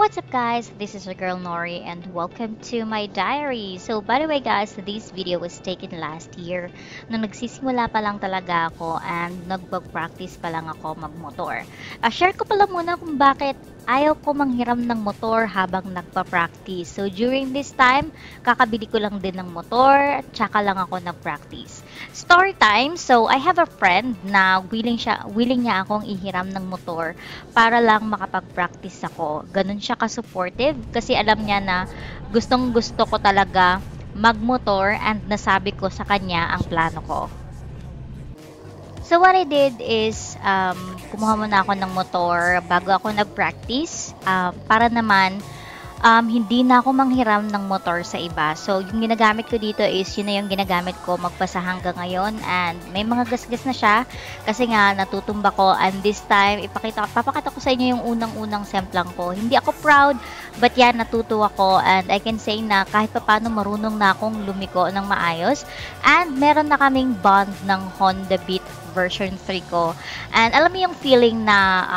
What's up guys, this is your girl Nori and welcome to my diary. So by the way guys, this video was taken last year nung nagsisimula pa lang talaga ako and nagpag-practice pa lang ako magmotor. Share ko pala muna kung bakit ayaw ko manghiram ng motor habang nagpa-practice. So during this time, kakabili ko lang din ng motor, tsaka lang ako nag-practice. Story time, so I have a friend na willing niya akong ihiram ng motor para lang makapag-practice ako. Ganun siya ka-supportive kasi alam niya na gustong gusto ko talaga magmotor and nasabi ko sa kanya ang plano ko. So what I did is kumuha muna ako ng motor bago ako nag-practice para naman hindi na ako manghiram ng motor sa iba. So yung ginagamit ko dito is yun na yung ginagamit ko magpasa hanggang ngayon and may mga gasgas na siya kasi nga natutumba ko and this time papakita ko sa inyo yung unang-unang semplang ko. Hindi ako proud but yan natutuwa ko and I can say na kahit paano marunong na akong lumiko ng maayos and meron na kaming bond ng Honda Beat version 3 ko. And alam mo yung feeling na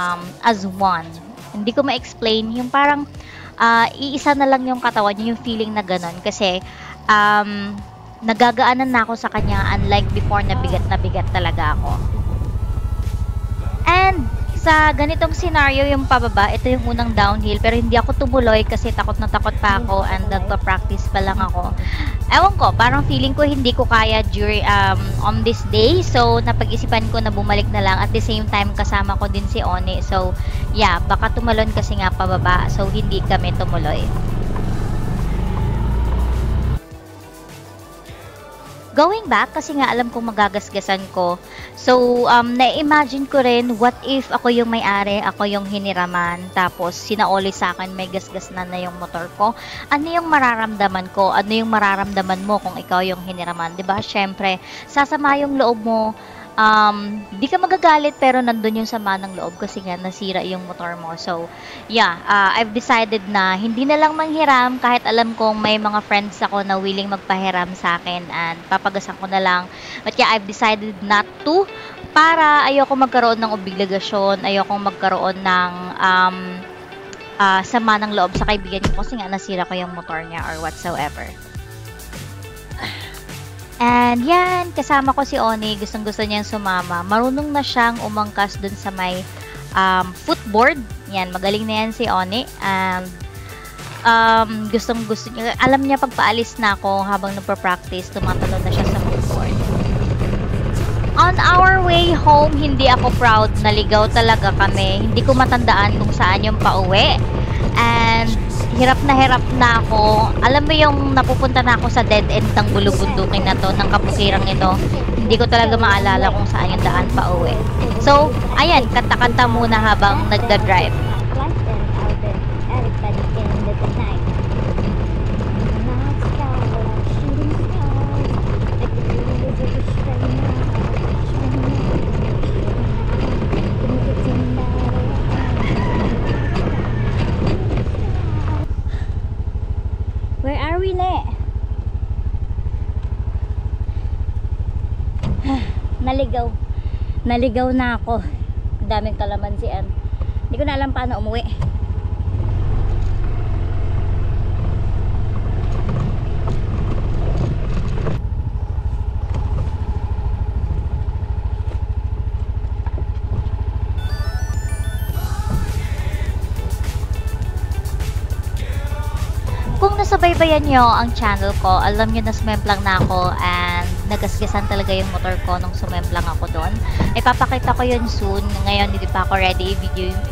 as one. Hindi ko ma-explain. Yung parang iisa na lang yung katawan niya, yung feeling na ganun. Kasi nagagaanan na ako sa kanya unlike before na bigat talaga ako. And sa ganitong scenario yung pababa, ito yung unang downhill pero hindi ako tumuloy kasi takot na takot pa ako and nagpa-practice pa lang ako. Ewan ko, parang feeling ko hindi ko kaya during on this day. So napag-isipan ko na bumalik na lang at the same time kasama ko din si Oni. So yeah, baka tumalon kasi nga pababa. So hindi kami tumuloy. Going back, kasi nga alam kong magagasgasan ko. So, na-imagine ko rin, what if ako yung may-ari, ako yung hiniraman, tapos sinaoli sa akin, may gasgas na yung motor ko. Ano yung mararamdaman ko? Ano yung mararamdaman mo kung ikaw yung hiniraman? 'Di ba? Syempre, sasama yung loob mo. Di ka magagalit pero nandun yung sama ng loob kasi nga nasira yung motor mo. So, yeah, I've decided na hindi na lang manghiram kahit alam kong may mga friends ako na willing magpahiram sa akin and papagasan ko na lang. But yeah, I've decided not to para ayoko magkaroon ng obligasyon, ayoko magkaroon ng sama ng loob sa kaibigan ko kasi nga nasira ko yung motor niya or whatsoever. And yan, kasama ko si Oni, gustong-gusto niyang sumama. Marunong na siyang umangkas dun sa may footboard. Yan, magaling na yan si Oni. And gustong-gusto niya. Alam niya pagpaalis na ako habang nagpa-practice, tumatalon na siya sa footboard. On our way home, hindi ako proud. Naligaw talaga kami. Hindi ko matandaan kung saan yung pauwi. And hirap na ako. Alam mo yung napupunta na ako sa dead end ng bulubundukin na to, ng kapukirang ito. Hindi ko talaga maalala kung saan yung daan pa uwi. So, ayan, kanta-kanta muna habang nagda-drive. Where are we, Le? Naligaw. Naligaw na ako. Daming kalamansian. Hindi ko na alam paano umuwi. Kung nasubaybayan nyo ang channel ko, alam nyo na sumemplang na ako and nagasgasan talaga yung motor ko nung sumemplang ako doon. Ipapakita ko yun soon. Ngayon hindi pa ako ready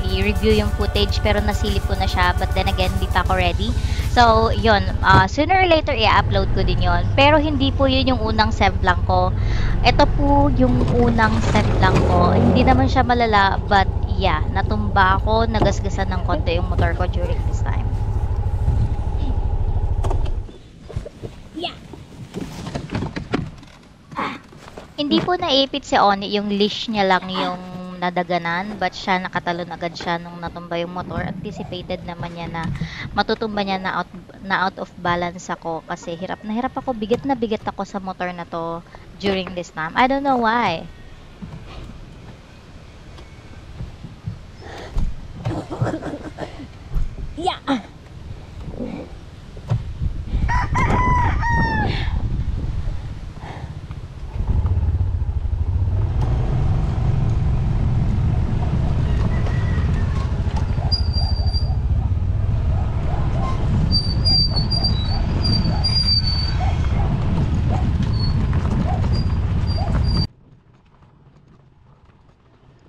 i-review yung footage pero nasilip ko na siya but then again hindi pa ako ready. So yun, sooner or later i-upload ko din yun. Pero hindi po yun yung unang semplang ko. Ito po yung unang semplang ko. Hindi naman siya malala but yeah, natumba ako, nagasgasan ng konti yung motor ko during this time. Hindi po naipit si Oni, yung leash niya lang yung nadaganan, but siya nakatalon agad siya nung natumba yung motor. Anticipated naman niya na matutumba niya na out of balance ako kasi hirap na hirap ako, bigat na bigat ako sa motor na to during this time. I don't know why. Yeah.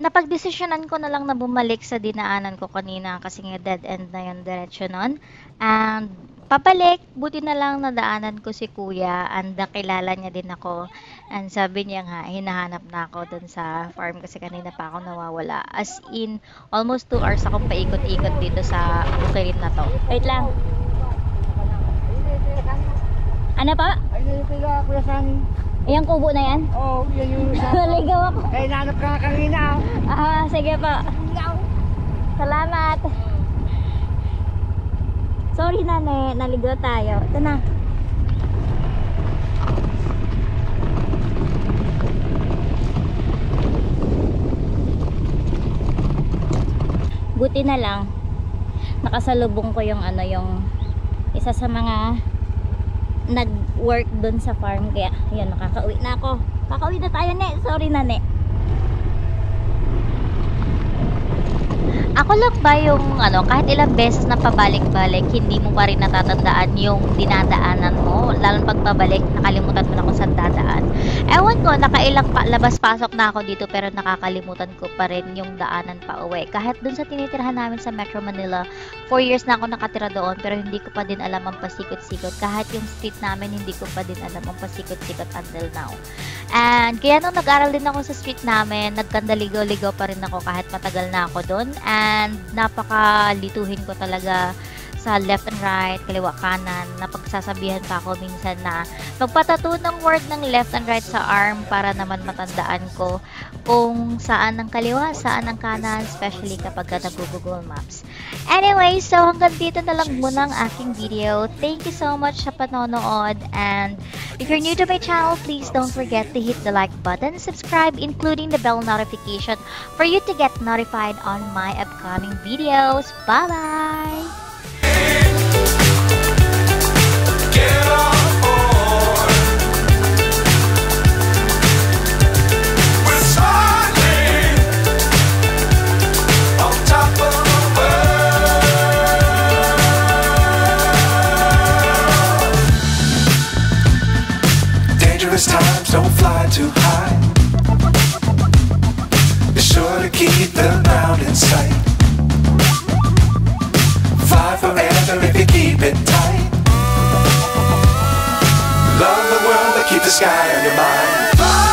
Napagdesisyonan ko na lang na bumalik sa dinaanan ko kanina kasi nga dead end na yung diretsyo nun. And pabalik, buti na lang nadaanan ko si kuya and nakilala niya din ako. And sabi niya nga, hinahanap na ako dun sa farm kasi kanina pa ako nawawala. As in, almost 2 hours akong paikot-ikot dito sa bukirin na to. Wait lang. Ano pa? Ay, nalipila, Kuya Sunny. Ayan kubo na yan? Oo, yan yung Naligaw ako. kaya nahanap ka kanina. Sige po. Salamat. Sorry nane, naligaw tayo. Ito na. Buti na lang nakasalubong ko yung yung isa sa mga nag-work doon sa farm, kaya yun, nakakauwi na ako. Kakauwi na tayo, ne. Sorry na, ne. Ako lang ba yung kahit ilang beses na pabalik-balik, hindi mo pa rin natatandaan yung dinadaanan mo? Lalo pag pabalik, nakalimutan mo na kung saan dadaan. Ewan ko, nakailang labas-pasok na ako dito pero nakakalimutan ko pa rin yung daanan pa uwi. Kahit dun sa tinitirahan namin sa Metro Manila, 4 years na ako nakatira doon pero hindi ko pa din alam ang pasikot-sikot. Kahit yung street namin, hindi ko pa din alam ang pasikot-sikot until now. And kaya nung nag-aral din ako sa street namin, nagkandaligaw-ligaw pa rin ako kahit matagal na ako doon. And napakalituhin ko talaga sa left and right, kaliwa kanan. Napagsasabihan pa ako minsan na magpatato ng word ng left and right sa arm para naman matandaan ko kung saan ang kaliwa, saan ang kanan, especially kapag nag-Google Maps. Anyway, so hanggang dito na lang muna ang aking video. Thank you so much sa panonood, and if you're new to my channel, please don't forget to hit the like button, subscribe, including the bell notification for you to get notified on my upcoming videos. Bye-bye! Get on board. We're sailing on top of the world. Dangerous times, don't fly too high. Be sure to keep the ground in sight. Fly forever if you keep it tight. Love the world, but keep the sky on your mind.